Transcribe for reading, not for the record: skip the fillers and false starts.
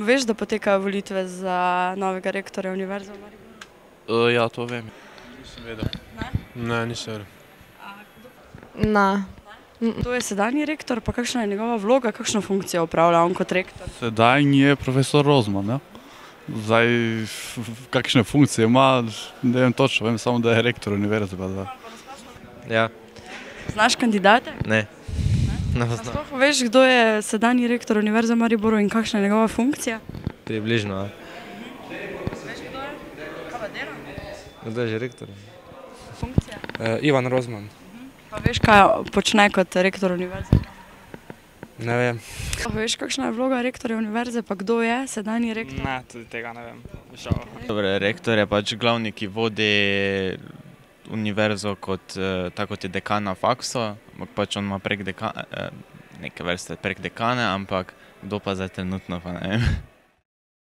Veš, da potekajo volitve za novega rektorja Univerze v Mariboru? Ja, to vem. Nisem vedel. Ne, nisem vedel. Ne. Kdo je sedanji rektor, pa kakšna je njegova vloga, kakšno funkcijo opravlja on kot rektor? Sedanji je profesor Rozman, ja. Zdaj, kakšne funkcije ima, ne vem točno, vem samo, da je rektor univerze. Ja, Znaš kandidate? ne. Ne A poznam. sploh veš, kdo je sedanji rektor Univerze v Mariboru in kakšna je njegova funkcija? Približno, a? Veš, kdo je? Kaj pa dela? Kdo je že rektor? Funkcija? Ivan Rozman. Pa veš, kaj počne kot rektor univerze? Ne vem. Pa veš, kakšna je vloga rektorja univerze, pa kdo je sedanji rektor? Ne, tudi tega ne vem. Žal. Dobre, rektor je pač glavni, ki vodi univerzo kot, tako kot je dekan na faksu, ampak pač on ima neke vrste prek dekane, ampak kdo pa zdaj trenutno, pa ne vem.